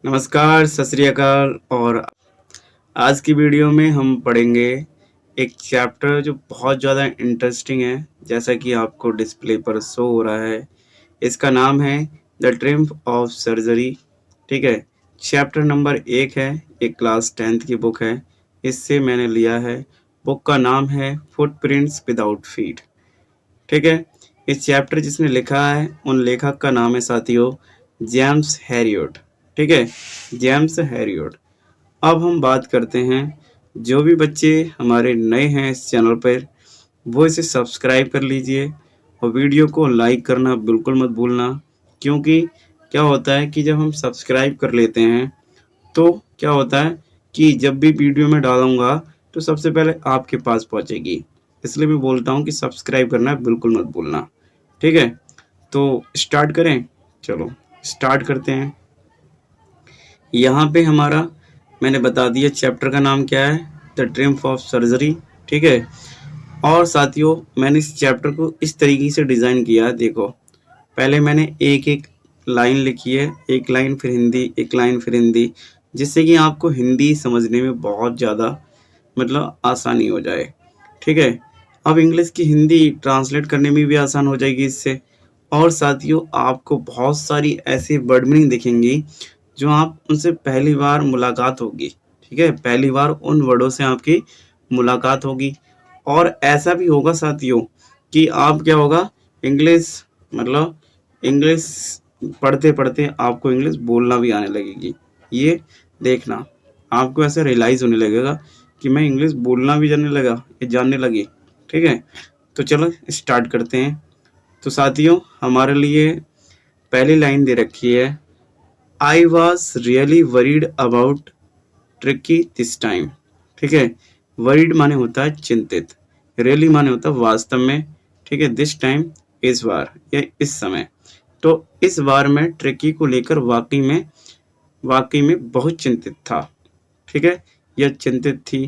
नमस्कार, सत श्री अकाल। और आज की वीडियो में हम पढ़ेंगे एक चैप्टर जो बहुत ज़्यादा इंटरेस्टिंग है, जैसा कि आपको डिस्प्ले पर शो हो रहा है। इसका नाम है द ट्रिम्फ ऑफ सर्जरी। ठीक है, चैप्टर नंबर 1 है। एक क्लास 10th की बुक है। इससे मैंने लिया है। बुक का नाम है फुटप्रिंट्स विदाउट फीट। ठीक है, इस चैप्टर जिसने लिखा है उन लेखक का नाम है साथियों जेम्स हैरियट। ठीक है, जेम्स हैरियट। अब हम बात करते हैं, जो भी बच्चे हमारे नए हैं इस चैनल पर वो इसे सब्सक्राइब कर लीजिए और वीडियो को लाइक करना बिल्कुल मत भूलना। क्योंकि क्या होता है कि जब हम सब्सक्राइब कर लेते हैं तो क्या होता है कि जब भी वीडियो में डालूंगा तो सबसे पहले आपके पास पहुंचेगी। इसलिए मैं बोलता हूं कि सब्सक्राइब करना बिल्कुल मत भूलना। ठीक है, तो स्टार्ट करें। चलो स्टार्ट करते हैं। यहाँ पे हमारा मैंने बता दिया चैप्टर का नाम क्या है, द ट्रिम्फ ऑफ सर्जरी। ठीक है, और साथियों मैंने इस चैप्टर को इस तरीके से डिज़ाइन किया है। देखो, पहले मैंने एक एक लाइन लिखी है, एक लाइन फिर हिंदी, एक लाइन फिर हिंदी, जिससे कि आपको हिंदी समझने में बहुत ज़्यादा मतलब आसानी हो जाए। ठीक है, अब इंग्लिश की हिंदी ट्रांसलेट करने में भी आसान हो जाएगी इससे। और साथियों आपको बहुत सारी ऐसी वर्ड मीनिंग दिखेंगी जो आप उनसे पहली बार मुलाकात होगी। ठीक है, पहली बार उन वर्डों से आपकी मुलाकात होगी। और ऐसा भी होगा साथियों कि आप क्या होगा, इंग्लिश मतलब इंग्लिश पढ़ते पढ़ते आपको इंग्लिश बोलना भी आने लगेगी। ये देखना, आपको ऐसे रियलाइज़ होने लगेगा कि मैं इंग्लिश बोलना भी जानने लगा, ये जानने लगी। ठीक है, तो चलो स्टार्ट करते हैं। तो साथियों हमारे लिए पहली लाइन दे रखी है, I was really worried about tricky this time. ठीक है, वरीड माने होता है चिंतित, रियली माने होता है वास्तव में। ठीक है, दिस टाइम इस बार या इस समय। तो इस बार मैं ट्रिकी को लेकर वाकई में बहुत चिंतित था। ठीक है, यह चिंतित थी,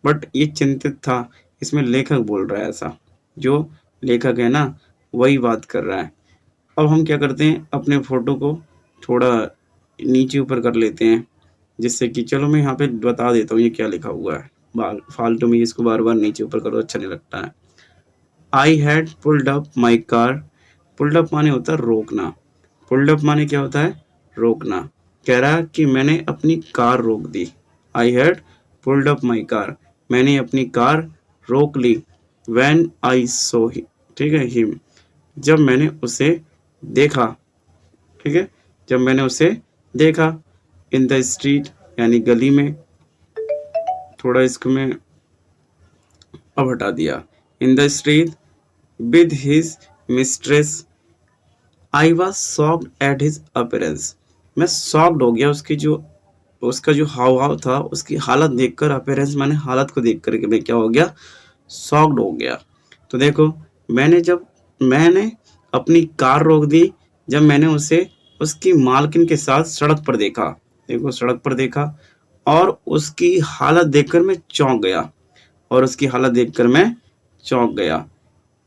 बट ये चिंतित था इसमें लेखक बोल रहा है ऐसा। जो लेखक है ना वही बात कर रहा है। अब हम क्या करते हैं, अपने फ़ोटो को थोड़ा नीचे ऊपर कर लेते हैं, जिससे कि चलो मैं यहाँ पे बता देता हूँ ये क्या लिखा हुआ है। फालतू में इसको बार बार नीचे ऊपर करो, अच्छा नहीं लगता है। आई had pulled up my car. Pulled up माने होता है रोकना। पुल्ड अप माने क्या होता है, रोकना। कह रहा है कि मैंने अपनी कार रोक दी। I had pulled up my car, मैंने अपनी कार रोक ली। व्हेन आई सो ही, ठीक है, हिम, जब मैंने उसे देखा। ठीक है, जब मैंने उसे देखा। इन द स्ट्रीट यानी गली में, थोड़ा इसको मैं अब हटा दिया। In the street with his mistress, I was shocked at his appearance. मैं शॉक्ड हो गया उसका जो हाव भाव था, उसकी हालत देखकर। अपीयरेंस माने हालत को देख कर के मैं क्या हो गया, शॉक्ड हो गया। तो देखो, मैंने अपनी कार रोक दी जब मैंने उसे उसकी मालकिन के साथ सड़क पर देखा। देखो, सड़क पर देखा और उसकी हालत देखकर मैं चौंक गया। और उसकी हालत देखकर मैं चौंक गया।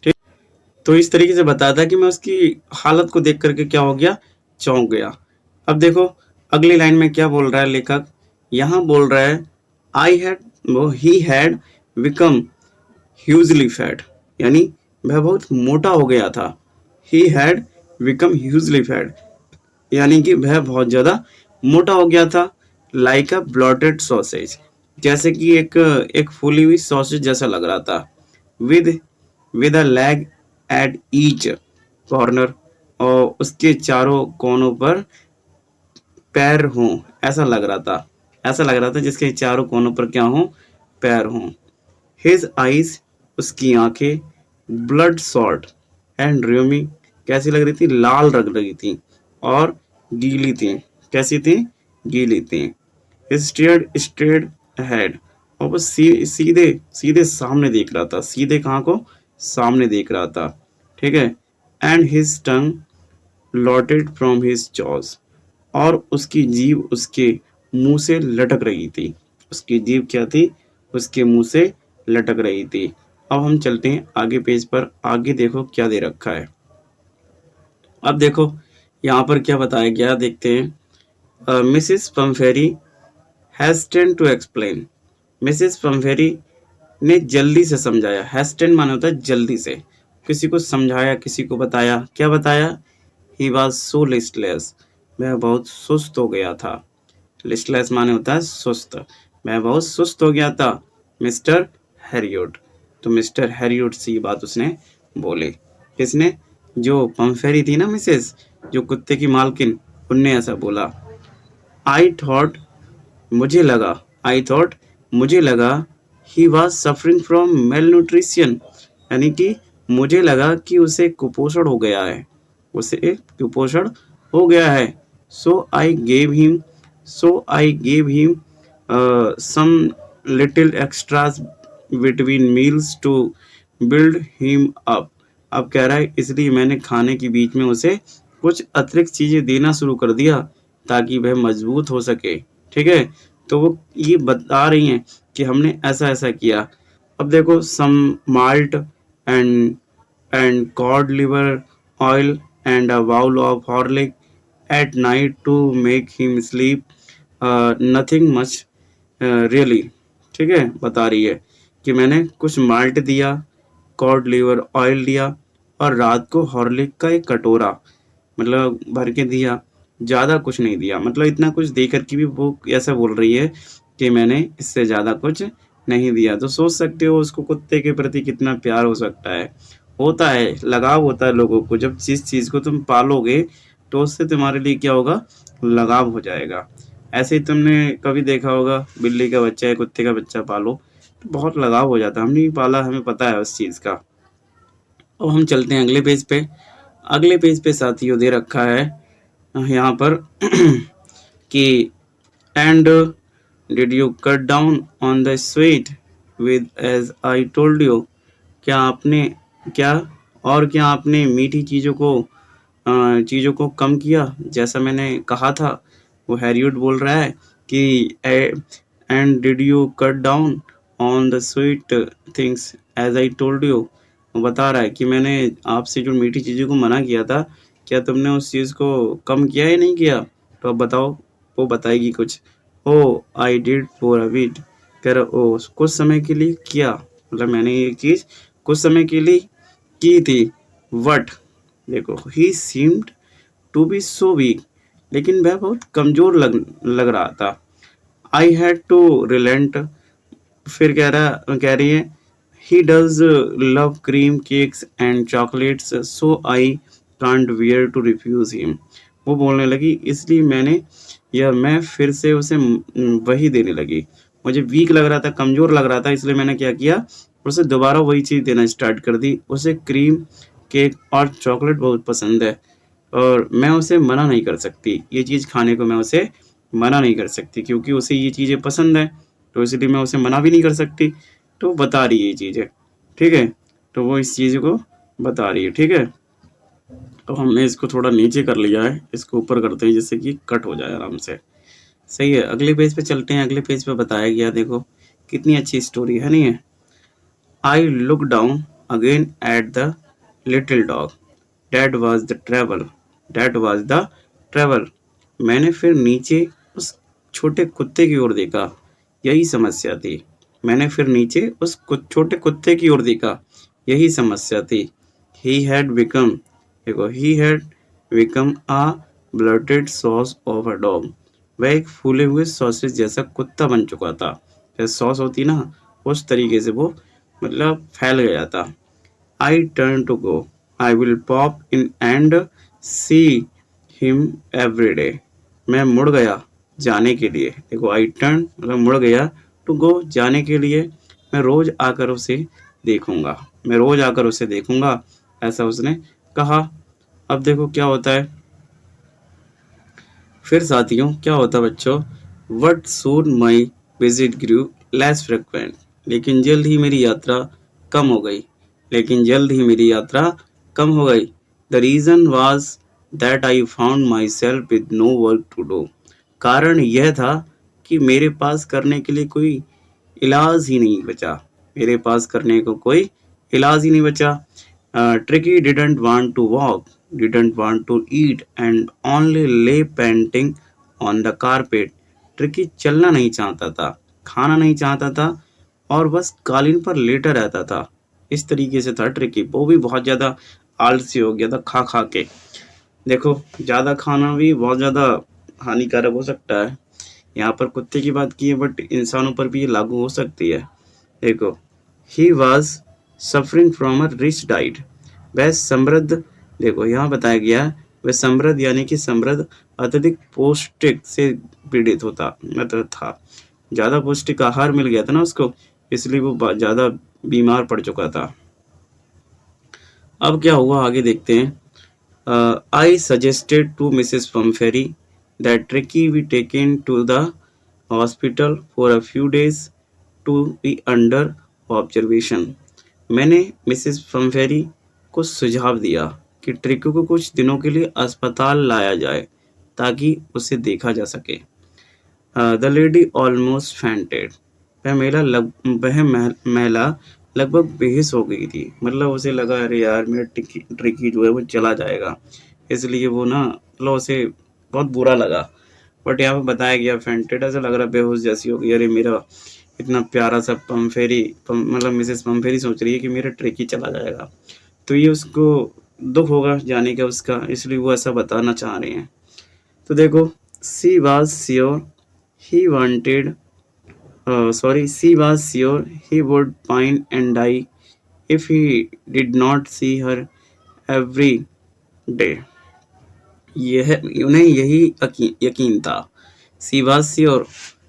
ठीक, तो इस तरीके से बताता है कि मैं उसकी हालत को देख करके क्या हो गया, चौंक गया। अब देखो अगली लाइन में क्या बोल रहा है लेखक, यहाँ बोल रहा है आई हैड वो ही हैड बिकम ह्यूजली फैट, यानी वह बहुत मोटा हो गया था। ही हैड बिकम ह्यूजली फैट, यानी कि वह बहुत ज़्यादा मोटा हो गया था। लाइक अ ब्लॉटेड सॉसेज, जैसे कि एक फूली हुई सॉसेज जैसा लग रहा था। With with a leg at each corner, और उसके चारों कोनों पर पैर हों, ऐसा लग रहा था। ऐसा लग रहा था जिसके चारों कोनों पर क्या हों, पैर हों। हिज आइज, उसकी आंखें, ब्लड सॉल्ट एंड र्यूमी, कैसी लग रही थी, लाल लग रही थी और गीली थी। कैसी थी, गीली थी। स्टेयर्ड स्ट्रेट अहेड, और वो सीधे सीधे सामने देख रहा था। सीधे कहाँ को, सामने देख रहा था। ठीक है, and his tongue allotted from his jaws, और उसकी जीभ उसके मुंह से लटक रही थी। उसकी जीभ क्या थी, उसके मुंह से लटक रही थी। अब हम चलते हैं आगे पेज पर। आगे देखो क्या दे रखा है। अब देखो यहाँ पर क्या बताया गया, देखते हैं। Mrs Pumphrey hasten to explain. Mrs Pumphrey ने जल्दी से समझाया। हैस्टेन माना होता है जल्दी से, किसी को समझाया, किसी को बताया। क्या बताया? ही वॉज सो लिस्टलेस, मैं बहुत सुस्त हो गया था। लिस्टलेस माने होता है सुस्त। मैं बहुत सुस्त हो गया था मिस्टर हैरियोट। तो मिस्टर हैरियोट से ये बात उसने बोली। किसने? जो पम्फेरी थी ना, मिसेस, जो कुत्ते की मालकिन, उनने ऐसा बोला। आई थॉट, मुझे लगा, आई थॉट, मुझे लगा, he was suffering from mail nutrition, यानी कि मुझे लगा कि उसे कुपोषण हो गया है, उसे कुपोषण हो गया है। So I gave him some little extras between meals to build him up. अब कह रहा है इसलिए मैंने खाने के बीच में उसे कुछ अतिरिक्त चीजें देना शुरू कर दिया ताकि वह मजबूत हो सके। ठीक है, तो वो ये बता रही हैं कि हमने ऐसा ऐसा किया। अब देखो, some malt and cod liver oil and a bowl of Horlick at night to make him sleep. Nothing much really. ठीक है, बता रही है कि मैंने कुछ माल्ट दिया, कॉड लीवर ऑयल दिया और रात को हॉर्लिक का एक कटोरा मतलब भर के दिया। ज़्यादा कुछ नहीं दिया, मतलब इतना कुछ दे करके भी वो ऐसा बोल रही है कि मैंने इससे ज़्यादा कुछ नहीं दिया। तो सोच सकते हो उसको कुत्ते के प्रति कितना प्यार हो सकता है। होता है, लगाव होता है लोगों को। जब जिस चीज़ को तुम पालोगे तो उससे तुम्हारे लिए क्या होगा? लगाव हो जाएगा। ऐसे ही तुमने कभी देखा होगा, बिल्ली का बच्चा या कुत्ते का बच्चा पालो तो बहुत लगाव हो जाता है। हमने भी पाला, हमें पता है उस चीज़ का। अब हम चलते हैं अगले पेज पे। अगले पेज पे साथियों दे रखा है यहाँ पर कि and did you cut down on the sweet with as I told you. क्या आपने मीठी चीज़ों को कम किया जैसा मैंने कहा था। वो हैरियट बोल रहा है कि and did you cut down on the sweet things as I told you. वो बता रहा है कि मैंने आपसे जो मीठी चीज़ों को मना किया था, क्या तुमने उस चीज़ को कम किया या नहीं किया? तो अब बताओ। वो बताएगी कुछ। Oh I did for a bit. कह रहा ओ कुछ समय के लिए किया, मतलब मैंने ये चीज़ कुछ समय के लिए की थी। वट, देखो, he seemed to be so weak, लेकिन वह बहुत कमज़ोर लग रहा था। I had to relent. फिर कह रही है he does love cream cakes and chocolates so I can't bear to refuse him. वो बोलने लगी इसलिए मैं फिर से उसे वही देने लगी। मुझे वीक लग रहा था, कमज़ोर लग रहा था, इसलिए मैंने क्या किया, उसे दोबारा वही चीज़ देना स्टार्ट कर दी। उसे क्रीम केक और चॉकलेट बहुत पसंद है और मैं उसे मना नहीं कर सकती। ये चीज़ खाने को मैं उसे मना नहीं कर सकती क्योंकि उसे ये चीज़ें पसंद है, तो इसलिए मैं उसे मना भी नहीं कर सकती। तो बता रही है ये चीज़ें। ठीक है, तो वो इस चीज़ को बता रही है। ठीक है, तो हमने इसको थोड़ा नीचे कर लिया है, इसको ऊपर करते हैं जिससे कि कट हो जाए आराम से। सही है, अगले पेज पे चलते हैं। अगले पेज पे बताया गया, देखो कितनी अच्छी स्टोरी है, नहीं है। I look down again at the little dog that was the travel. मैंने फिर नीचे उस छोटे कुत्ते की ओर देखा, यही समस्या थी। मैंने फिर नीचे उस छोटे कुत्ते की ओर देखा, यही समस्या थी। ही हैड बिकम, देखो, he had become a bloated sausage of a dog. वह एक फूले हुए सॉसेज जैसा कुत्ता बन चुका था। जैसे सॉस होती ना, उस तरीके से वो मतलब फैल गया था। I turn to go, I will pop in and see him every day. मैं मुड़ गया जाने के लिए, देखो आई टर्न मतलब मुड़ गया, टू गो जाने के लिए। मैं रोज आकर उसे देखूंगा, ऐसा उसने कहा। अब देखो क्या होता है फिर साथियों, क्या होता है बच्चों। But soon my visit grew less frequent. लेकिन जल्द ही मेरी यात्रा कम हो गई। The reason was that I found myself with no work to do. कारण यह था कि मेरे पास करने के लिए कोई इलाज ही नहीं बचा। Tricky didn't want to walk, didn't want to eat, and only lay panting on the carpet. Tricky चलना नहीं चाहता था, खाना नहीं चाहता था और बस कालीन पर लेटा रहता था। इस तरीके से था ट्रिकी। वो भी बहुत ज़्यादा आलसी हो गया था खा के। देखो, ज़्यादा खाना भी बहुत ज़्यादा हानिकारक हो सकता है। यहाँ पर कुत्ते की बात की है, बट इंसानों पर भी ये लागू हो सकती है। देखो, he was suffering from a rich diet. वह समृद्ध, देखो यहाँ बताया गया, वह समृद्ध यानी कि समृद्ध अत्यधिक पौष्टिक से पीड़ित होता मतलब था। ज़्यादा पौष्टिक आहार मिल गया था ना उसको, इसलिए वो ज़्यादा बीमार पड़ चुका था। अब क्या हुआ आगे देखते हैं। I suggested to Mrs. Pumphrey that Tricky be taken to the hospital for a few days to be under observation. मैंने मिसेस पम्फेरी को सुझाव दिया कि ट्रिकी को कुछ दिनों के लिए अस्पताल लाया जाए ताकि उसे देखा जा सके। The lady almost fainted. महिला लगभग बेहोश हो गई थी। मतलब उसे लगा अरे यार मेरा ट्रिकी जो है वो चला जाएगा, इसलिए वो ना मतलब उसे बहुत बुरा लगा। बट यहाँ पे बताया गया फैंटेड, ऐसा लग रहा बेहोश जैसी हो गई। अरे मेरा इतना प्यारा सा मतलब मिसेस पम्फेरी सोच रही है कि मेरा ट्रिकी चला जाएगा, तो ये उसको दुख होगा जाने का उसका, इसलिए वो ऐसा बताना चाह रहे हैं। तो देखो, she was sure he wanted she was sure he would pine and die if he did not see her every day. यह उन्हें यही यकीन था। सी वॉज श्योर,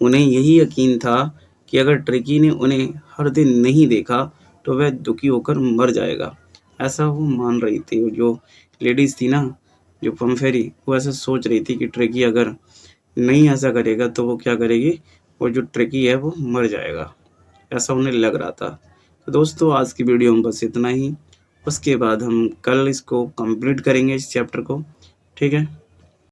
उन्हें यही यकीन था कि अगर ट्रिकी ने उन्हें हर दिन नहीं देखा तो वह दुखी होकर मर जाएगा। ऐसा वो मान रही थी, जो लेडीज थी ना, जो पम्फेरी, वो ऐसा सोच रही थी कि ट्रिकी अगर नहीं ऐसा करेगा तो वो क्या करेगी, वो जो ट्रिकी है वो मर जाएगा, ऐसा उन्हें लग रहा था। तो दोस्तों, आज की वीडियो में बस इतना ही। उसके बाद हम कल इसको कंप्लीट करेंगे इस चैप्टर को। ठीक है।